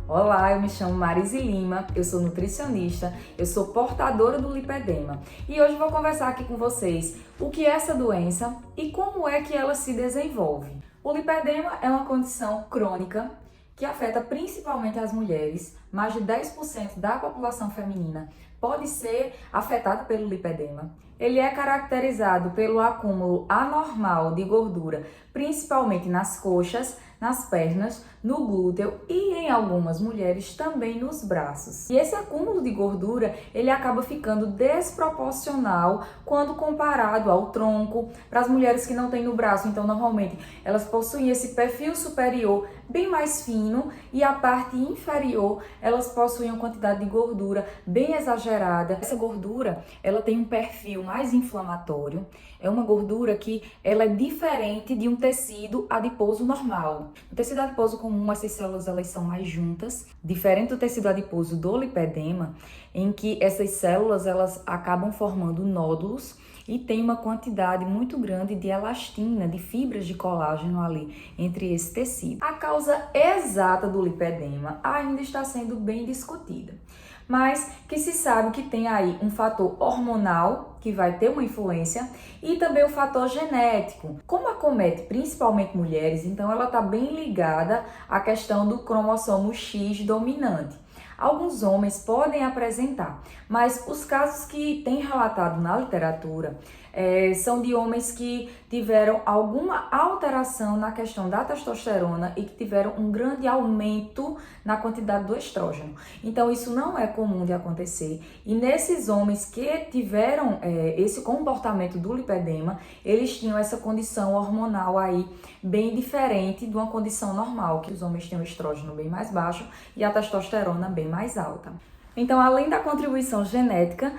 Olá, eu me chamo Marise Lima, eu sou nutricionista, eu sou portadora do lipedema e hoje vou conversar aqui com vocês o que é essa doença e como é que ela se desenvolve. O lipedema é uma condição crônica que afeta principalmente as mulheres. Mais de 10% da população feminina pode ser afetada pelo lipedema. Ele é caracterizado pelo acúmulo anormal de gordura, principalmente nas coxas, nas pernas, no glúteo e em algumas mulheres também nos braços. E esse acúmulo de gordura, ele acaba ficando desproporcional quando comparado ao tronco. Para as mulheres que não têm no braço, então normalmente elas possuem esse perfil superior bem mais fino e a parte inferior elas possuem uma quantidade de gordura bem exagerada. Essa gordura, ela tem um perfil mais inflamatório. É uma gordura que ela é diferente de um tecido adiposo normal. No tecido adiposo comum, essas células elas são mais juntas, diferente do tecido adiposo do lipedema, em que essas células elas acabam formando nódulos e tem uma quantidade muito grande de elastina, de fibras de colágeno ali entre esse tecido. A causa exata do lipedema ainda está sendo bem discutida, mas que se sabe que tem aí um fator hormonal que vai ter uma influência e também o fator genético. Como acomete principalmente mulheres, então ela está bem ligada à questão do cromossomo X dominante. Alguns homens podem apresentar, mas os casos que tem relatado na literatura são de homens que tiveram alguma alteração na questão da testosterona e que tiveram um grande aumento na quantidade do estrógeno. Então isso não é comum de acontecer. E nesses homens que tiveram esse comportamento do lipedema, eles tinham essa condição hormonal aí bem diferente de uma condição normal, que os homens têm o estrógeno bem mais baixo e a testosterona bem mais alta. Então, além da contribuição genética,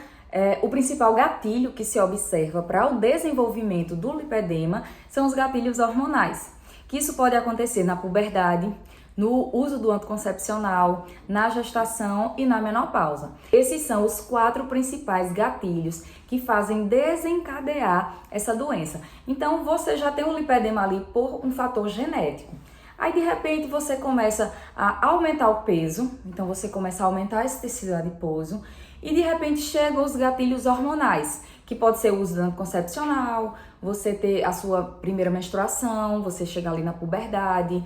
o principal gatilho que se observa para o desenvolvimento do lipedema são os gatilhos hormonais, que isso pode acontecer na puberdade, no uso do anticoncepcional, na gestação e na menopausa. Esses são os 4 principais gatilhos que fazem desencadear essa doença. Então, você já tem o lipedema ali por um fator genético. Aí, de repente, você começa a aumentar o peso, então você começa a aumentar esse tecido adiposo e, de repente, chegam os gatilhos hormonais, que pode ser o uso do anticoncepcional, você ter a sua primeira menstruação, você chegar ali na puberdade,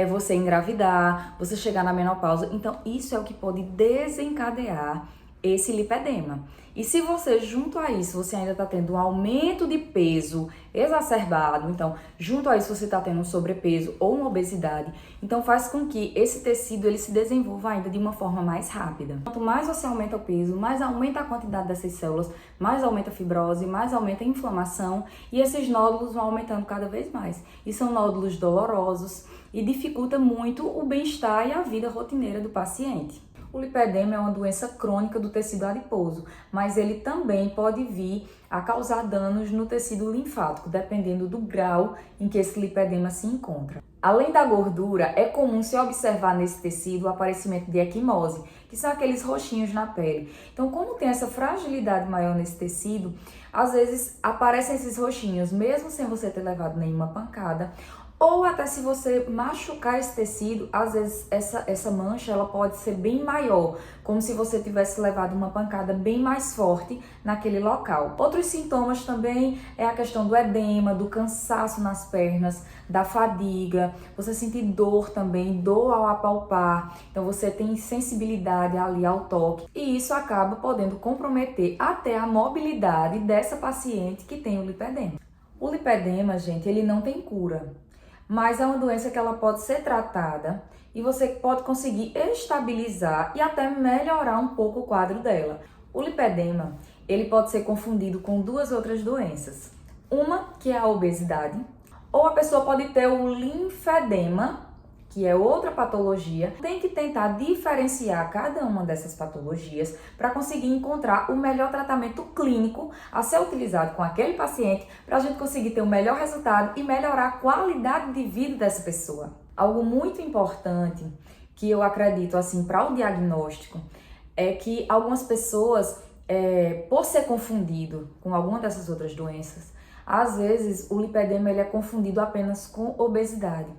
você engravidar, você chegar na menopausa. Então, isso é o que pode desencadear esse lipedema. E se você, junto a isso, você ainda está tendo um aumento de peso exacerbado, então, junto a isso você está tendo um sobrepeso ou uma obesidade, então faz com que esse tecido ele se desenvolva ainda de uma forma mais rápida. Quanto mais você aumenta o peso, mais aumenta a quantidade dessas células, mais aumenta a fibrose, mais aumenta a inflamação e esses nódulos vão aumentando cada vez mais. E são nódulos dolorosos e dificulta muito o bem-estar e a vida rotineira do paciente. O lipedema é uma doença crônica do tecido adiposo, mas ele também pode vir a causar danos no tecido linfático, dependendo do grau em que esse lipedema se encontra. Além da gordura, é comum se observar nesse tecido o aparecimento de equimose, que são aqueles roxinhos na pele. Então, como tem essa fragilidade maior nesse tecido, às vezes aparecem esses roxinhos, mesmo sem você ter levado nenhuma pancada, ou até se você machucar esse tecido, às vezes essa mancha ela pode ser bem maior, como se você tivesse levado uma pancada bem mais forte naquele local. Outros sintomas também é a questão do edema, do cansaço nas pernas, da fadiga, você sentir dor também, dor ao apalpar, então você tem sensibilidade ali ao toque e isso acaba podendo comprometer até a mobilidade dessa paciente que tem o lipedema. O lipedema, gente, ele não tem cura, mas é uma doença que ela pode ser tratada e você pode conseguir estabilizar e até melhorar um pouco o quadro dela. O lipedema, ele pode ser confundido com 2 outras doenças. Uma, que é a obesidade, ou a pessoa pode ter o linfedema, que é outra patologia. Tem que tentar diferenciar cada uma dessas patologias para conseguir encontrar o melhor tratamento clínico a ser utilizado com aquele paciente para a gente conseguir ter o melhor resultado e melhorar a qualidade de vida dessa pessoa. Algo muito importante que eu acredito assim para o diagnóstico é que algumas pessoas, por ser confundido com alguma dessas outras doenças, às vezes o lipedema ele é confundido apenas com obesidade.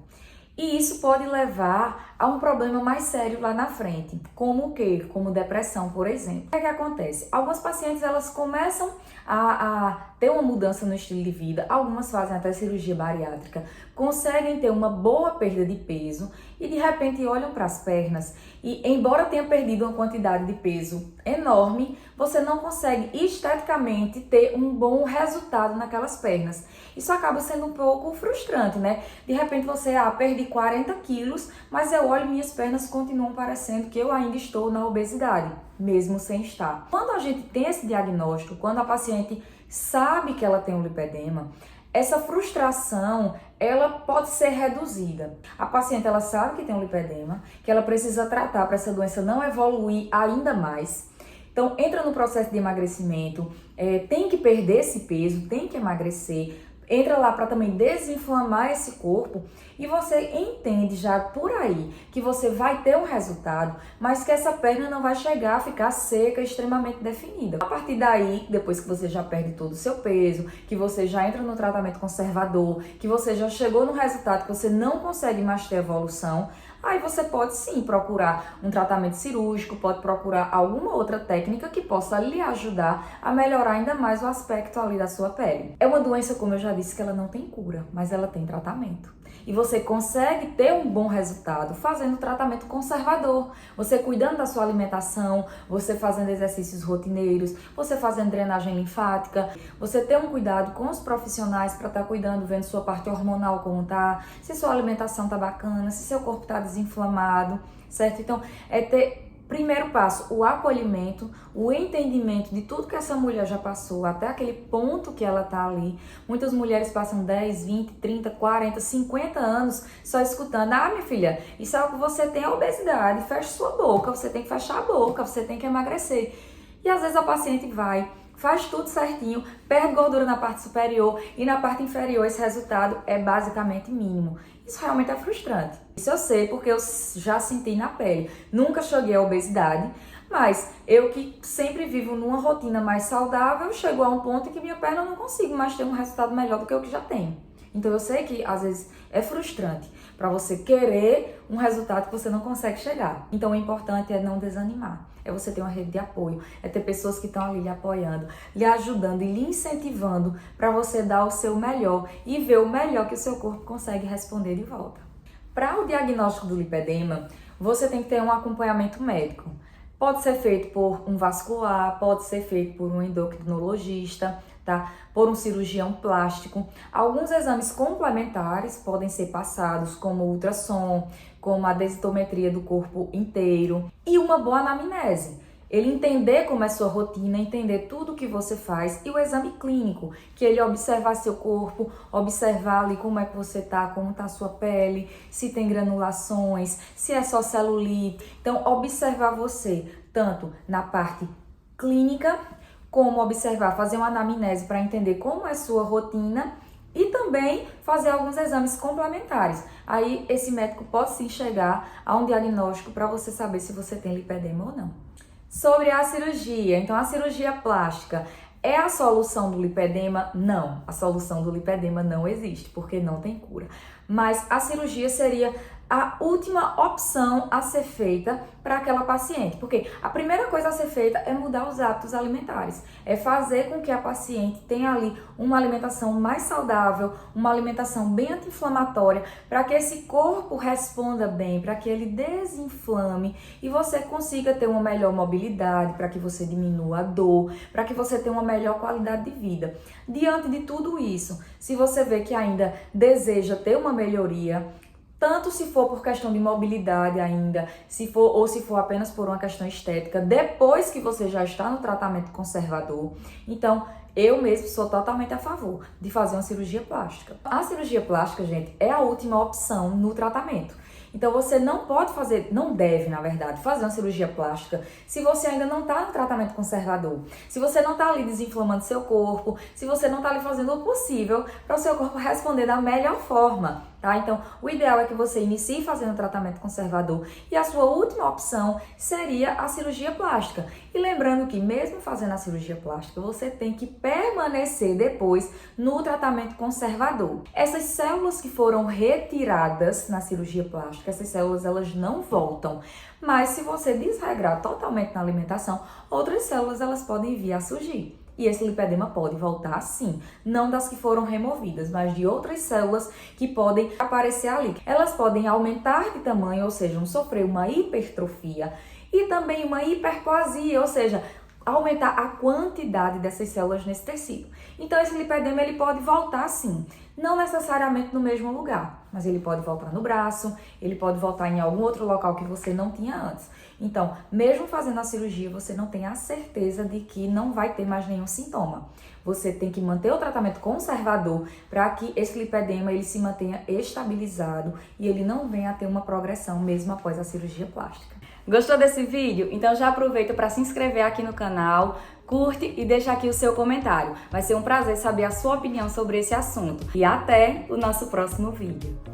E isso pode levar a um problema mais sério lá na frente, como o quê? Como depressão, por exemplo. O que é que acontece? Algumas pacientes, elas começam a ter uma mudança no estilo de vida, algumas fazem até cirurgia bariátrica, conseguem ter uma boa perda de peso e de repente olham para as pernas e, embora tenha perdido uma quantidade de peso enorme, você não consegue esteticamente ter um bom resultado naquelas pernas. Isso acaba sendo um pouco frustrante, né? De repente você, perdi 40 quilos, mas eu olho e minhas pernas continuam parecendo que eu ainda estou na obesidade, mesmo sem estar. Quando a gente tem esse diagnóstico, quando a paciente sabe que ela tem um lipedema, essa frustração, ela pode ser reduzida. A paciente, ela sabe que tem um lipedema, que ela precisa tratar para essa doença não evoluir ainda mais. Então, entra no processo de emagrecimento, tem que perder esse peso, tem que emagrecer, entra lá para também desinflamar esse corpo e você entende já por aí que você vai ter um resultado, mas que essa perna não vai chegar a ficar seca, extremamente definida. A partir daí, depois que você já perde todo o seu peso, que você já entra no tratamento conservador, que você já chegou no resultado que você não consegue mais ter evolução, aí você pode sim procurar um tratamento cirúrgico, pode procurar alguma outra técnica que possa lhe ajudar a melhorar ainda mais o aspecto ali da sua pele. É uma doença, como eu já disse, que ela não tem cura, mas ela tem tratamento. E você consegue ter um bom resultado fazendo tratamento conservador, você cuidando da sua alimentação, você fazendo exercícios rotineiros, você fazendo drenagem linfática, você ter um cuidado com os profissionais para estar cuidando, vendo sua parte hormonal como tá, se sua alimentação tá bacana, se seu corpo tá desinflamado, certo? Então, é ter primeiro passo, o acolhimento, o entendimento de tudo que essa mulher já passou, até aquele ponto que ela tá ali. Muitas mulheres passam 10, 20, 30, 40, 50 anos só escutando: minha filha, isso é o que você tem, a obesidade, fecha sua boca, você tem que fechar a boca, você tem que emagrecer. E às vezes a paciente vai, faz tudo certinho, perde gordura na parte superior e na parte inferior esse resultado é basicamente mínimo. Isso realmente é frustrante. Isso eu sei porque eu já senti na pele. Nunca cheguei à obesidade, mas eu que sempre vivo numa rotina mais saudável, chego a um ponto em que minha perna não consigo mais ter um resultado melhor do que o que já tenho. Então eu sei que às vezes é frustrante para você querer um resultado que você não consegue chegar. Então o importante é não desanimar. É você ter uma rede de apoio, é ter pessoas que estão ali lhe apoiando, lhe ajudando e lhe incentivando para você dar o seu melhor e ver o melhor que o seu corpo consegue responder de volta. Para o diagnóstico do lipedema, você tem que ter um acompanhamento médico. Pode ser feito por um vascular, pode ser feito por um endocrinologista, tá? Por um cirurgião plástico. Alguns exames complementares podem ser passados, como ultrassom, como a densitometria do corpo inteiro e uma boa anamnese. Ele entender como é sua rotina, entender tudo o que você faz e o exame clínico, que ele observar seu corpo, observar ali como é que você tá, como tá a sua pele, se tem granulações, se é só celulite. Então, observar você tanto na parte clínica, como observar, fazer uma anamnese para entender como é sua rotina e também fazer alguns exames complementares. Aí esse médico pode sim chegar a um diagnóstico para você saber se você tem lipedema ou não. Sobre a cirurgia, então a cirurgia plástica é a solução do lipedema? Não, a solução do lipedema não existe, porque não tem cura. Mas a cirurgia seria a última opção a ser feita para aquela paciente, porque a primeira coisa a ser feita é mudar os hábitos alimentares, é fazer com que a paciente tenha ali uma alimentação mais saudável, uma alimentação bem anti-inflamatória, para que esse corpo responda bem, para que ele desinflame e você consiga ter uma melhor mobilidade, para que você diminua a dor, para que você tenha uma melhor qualidade de vida. Diante de tudo isso, se você vê que ainda deseja ter uma melhoria, tanto se for por questão de mobilidade ainda, se for apenas por uma questão estética, depois que você já está no tratamento conservador, então eu mesmo sou totalmente a favor de fazer uma cirurgia plástica. A cirurgia plástica, gente, é a última opção no tratamento. Então você não pode fazer, não deve, na verdade, fazer uma cirurgia plástica se você ainda não está no tratamento conservador. Se você não está ali desinflamando seu corpo, se você não está ali fazendo o possível para o seu corpo responder da melhor forma, tá? Então, o ideal é que você inicie fazendo o tratamento conservador e a sua última opção seria a cirurgia plástica. E lembrando que mesmo fazendo a cirurgia plástica, você tem que permanecer depois no tratamento conservador. Essas células que foram retiradas na cirurgia plástica, essas células elas não voltam. Mas se você desregrar totalmente na alimentação, outras células elas podem vir a surgir. E esse lipedema pode voltar sim, não das que foram removidas, mas de outras células que podem aparecer ali. Elas podem aumentar de tamanho, ou seja, sofrer uma hipertrofia e também uma hiperplasia, ou seja, aumentar a quantidade dessas células nesse tecido. Então esse lipedema ele pode voltar sim, não necessariamente no mesmo lugar, mas ele pode voltar no braço, ele pode voltar em algum outro local que você não tinha antes. Então, mesmo fazendo a cirurgia, você não tem a certeza de que não vai ter mais nenhum sintoma. Você tem que manter o tratamento conservador para que esse lipedema ele se mantenha estabilizado e ele não venha a ter uma progressão mesmo após a cirurgia plástica. Gostou desse vídeo? Então já aproveita para se inscrever aqui no canal, curte e deixa aqui o seu comentário. Vai ser um prazer saber a sua opinião sobre esse assunto. E até o nosso próximo vídeo.